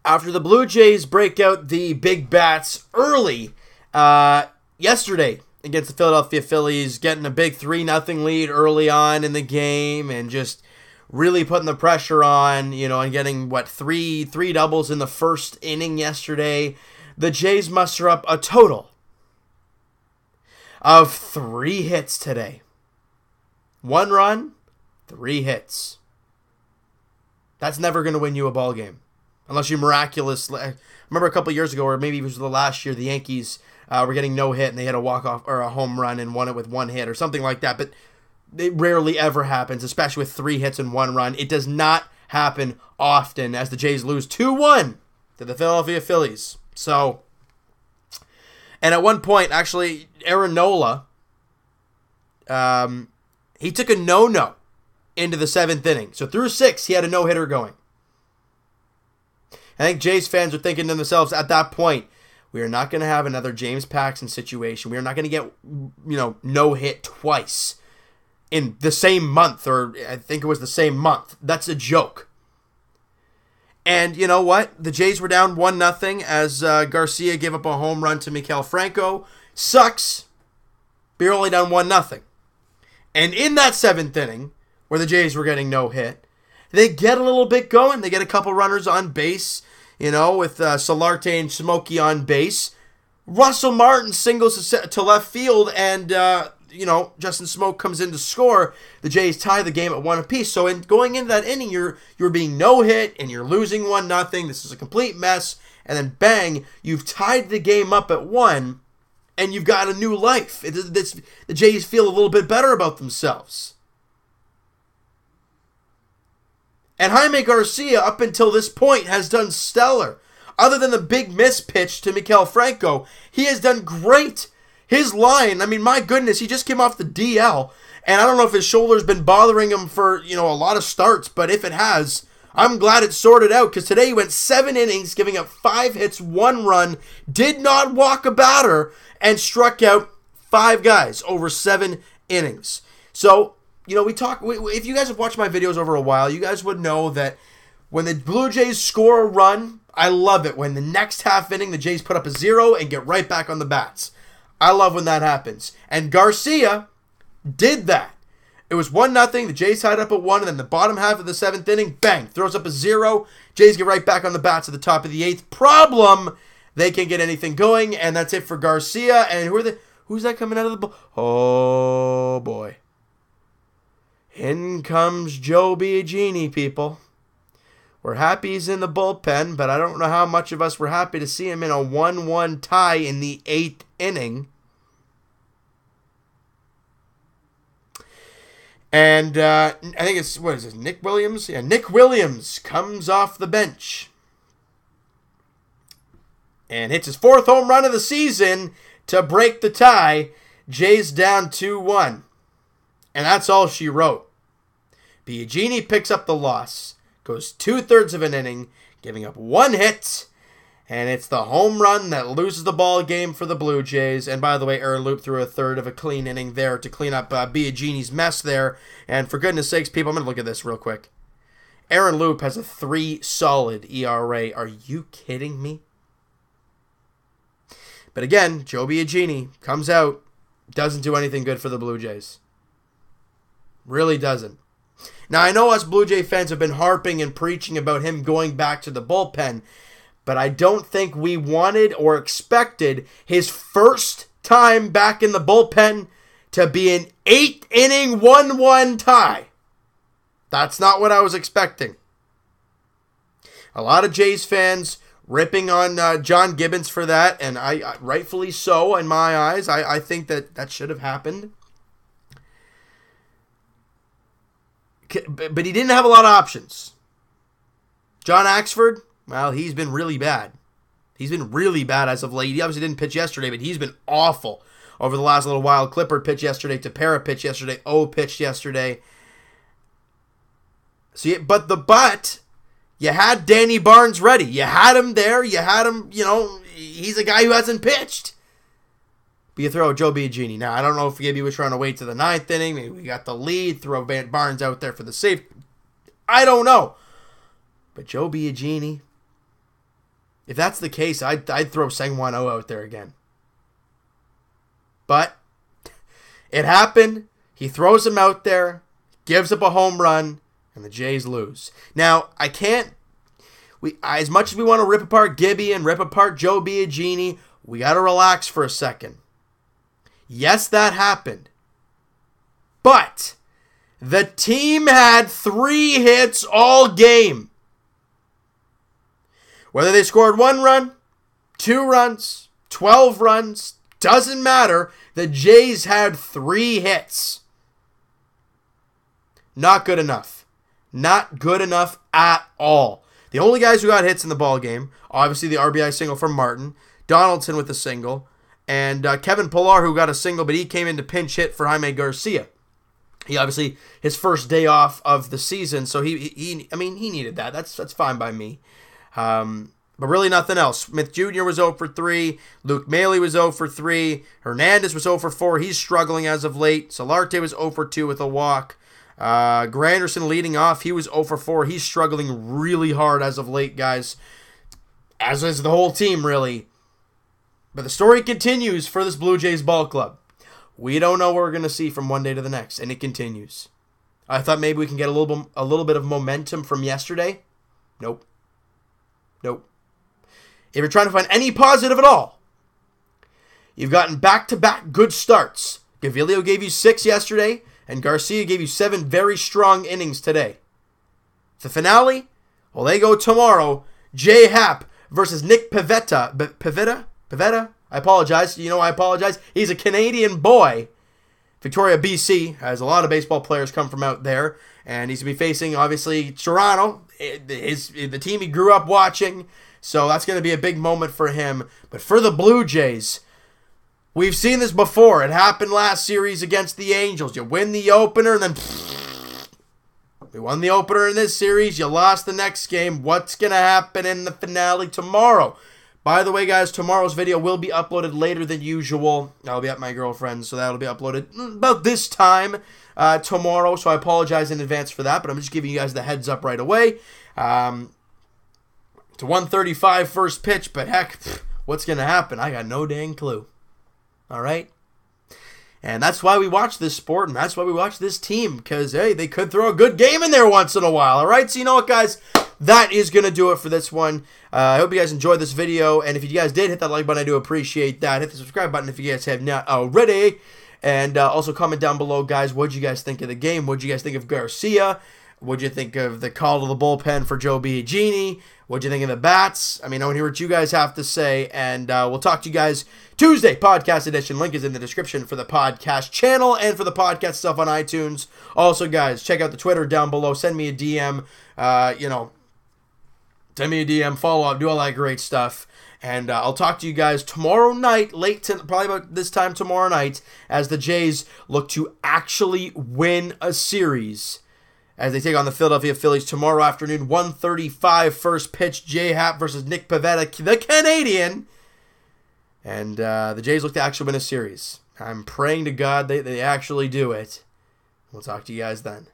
After the Blue Jays break out the big bats early yesterday against the Philadelphia Phillies, getting a big 3-0 lead early on in the game and just really putting the pressure on, and getting, three doubles in the first inning yesterday, the Jays muster up a total of 3 hits today. 1 run, 3 hits. That's never going to win you a ball game. Unless you miraculously... I remember a couple years ago, or maybe it was the last year, the Yankees were getting no hit and they had a walk-off or a home run and won it with 1 hit or something like that. But it rarely ever happens, especially with 3 hits and 1 run. It does not happen often as the Jays lose 2-1 to the Philadelphia Phillies. So, and at one point, actually, Aaron Nola, he took a no-no into the 7th inning. So through 6, he had a no-hitter going. I think Jays fans are thinking to themselves at that point, we are not going to have another James Paxton situation. We are not going to get, no hit twice in the same month, or I think it was the same month. That's a joke. And you know what? The Jays were down 1-0 as Garcia gave up a home run to Maikel Franco. Sucks. But you're only down 1-0. And in that 7th inning, where the Jays were getting no hit, they get a little bit going. They get a couple runners on base, with Solarte and Smokey on base. Russell Martin singles to left field, and, Justin Smoke comes in to score. The Jays tie the game at 1 apiece. So going into that inning, you're being no hit, and you're losing 1-0. This is a complete mess. And then, bang, you've tied the game up at 1, and you've got a new life. The Jays feel a little bit better about themselves. And Jaime Garcia, up until this point, has done stellar. Other than the big miss pitch to Maikel Franco, he has done great. His line, my goodness, he just came off the DL. And I don't know if his shoulder's been bothering him for, a lot of starts. But if it has, I'm glad it's sorted out. Because today he went 7 innings, giving up 5 hits, 1 run, did not walk a batter, and struck out 5 guys over 7 innings. So... if you guys have watched my videos over a while, you guys would know that when the Blue Jays score a run, I love it. When the next half inning, the Jays put up a 0 and get right back on the bats. I love when that happens. And Garcia did that. It was 1-0. The Jays tied up at 1, and then the bottom half of the 7th inning, bang, throws up a 0. Jays get right back on the bats at the top of the 8th. Problem, they can't get anything going, and that's it for Garcia. And who's that coming out of the ball? Oh, boy. In comes Joe Biagini, people. We're happy he's in the bullpen, but I don't know how much of us were happy to see him in a 1-1 tie in the 8th inning. And I think it's, Nick Williams? Yeah, Nick Williams comes off the bench and hits his 4th home run of the season to break the tie. Jays down 2-1. And that's all she wrote. Biagini picks up the loss, goes 2/3 of an inning, giving up 1 hit, and it's the home run that loses the ball game for the Blue Jays. And by the way, Aaron Loup threw a 1/3 of a clean inning there to clean up Biagini's mess there. And for goodness sakes, people, I'm going to look at this real quick. Aaron Loup has a 3 solid ERA. Are you kidding me? But again, Joe Biagini comes out, doesn't do anything good for the Blue Jays. Really doesn't. Now, I know us Blue Jay fans have been harping and preaching about him going back to the bullpen, but I don't think we wanted or expected his first time back in the bullpen to be an 8-inning 1-1 tie. That's not what I was expecting. A lot of Jays fans ripping on John Gibbons for that, and I rightfully so in my eyes. I think that should have happened. But he didn't have a lot of options. John Axford, well, he's been really bad. He's been really bad as of late. He obviously didn't pitch yesterday, but he's been awful over the last little while. Clippard pitched yesterday. Tepera pitched yesterday. O pitched yesterday. But you had Danny Barnes ready. You had him there. You had him, he's a guy who hasn't pitched. But you throw Joe Biagini. Now, I don't know if Gibby was trying to wait to the 9th inning. Maybe we got the lead. Throw Barnes out there for the save. I don't know. But Joe Biagini, If that's the case, I'd throw Sangwon-Oh out there again. But it happened. He throws him out there, gives up a home run, and the Jays lose. Now, as much as we want to rip apart Gibby and rip apart Joe Biagini, we got to relax for a second. Yes, that happened. But the team had 3 hits all game. Whether they scored 1 run, 2 runs, 12 runs, doesn't matter. The Jays had 3 hits. Not good enough. Not good enough at all. The only guys who got hits in the ball game, obviously the RBI single from Martin, Donaldson with a single, and Kevin Pillar, who got a single, but he came in to pinch hit for Jaime Garcia. He obviously, his first day off of the season, so he needed that. That's fine by me. But really nothing else. Smith Jr. was 0 for 3. Luke Maley was 0 for 3. Hernandez was 0 for 4. He's struggling as of late. Solarte was 0 for 2 with a walk. Granderson leading off. He was 0 for 4. He's struggling really hard as of late, guys. As is the whole team, really. But the story continues for this Blue Jays ball club. We don't know what we're going to see from one day to the next, and it continues. I thought maybe we can get a little bit of momentum from yesterday. Nope. If you're trying to find any positive at all, you've gotten back-to-back good starts. Gaviglio gave you 6 yesterday, and Garcia gave you 7 very strong innings today. The finale? Well, they go tomorrow. J.A Happ versus Nick Pivetta. Pivetta? I apologize. I apologize. He's a Canadian boy. Victoria, BC, has a lot of baseball players come from out there, and he's going to be facing, obviously, Toronto, the team he grew up watching, so that's going to be a big moment for him. But for the Blue Jays, we've seen this before. It happened last series against the Angels. You win the opener, and then we won the opener in this series. You lost the next game. What's going to happen in the finale tomorrow? By the way, guys, tomorrow's video will be uploaded later than usual. I'll be at my girlfriend's, so that'll be uploaded about this time tomorrow. So I apologize in advance for that, but I'm just giving you guys the heads up right away. It's a 135 first pitch, but heck, what's going to happen? I got no dang clue. All right? And that's why we watch this sport, and that's why we watch this team, because, hey, they could throw a good game in there once in a while. All right? So you know what, guys? That is going to do it for this one. I hope you guys enjoyed this video, and if you guys did, hit that like button. I do appreciate that. Hit the subscribe button if you guys have not already, and also comment down below, guys, what did you guys think of the game? What did you guys think of Garcia? What did you think of the call to the bullpen for Joe Biagini? What did you think of the bats? I want to hear what you guys have to say, and we'll talk to you guys Tuesday, podcast edition. Link is in the description for the podcast channel and for the podcast stuff on iTunes. Also, guys, check out the Twitter down below. Send me a DM, send me a DM, follow up, do all that great stuff. And I'll talk to you guys tomorrow night, probably about this time tomorrow night, as the Jays look to actually win a series as they take on the Philadelphia Phillies tomorrow afternoon, 1:35 first pitch, J.A Happ versus Nick Pivetta, the Canadian. And the Jays look to actually win a series. I'm praying to God they actually do it. We'll talk to you guys then.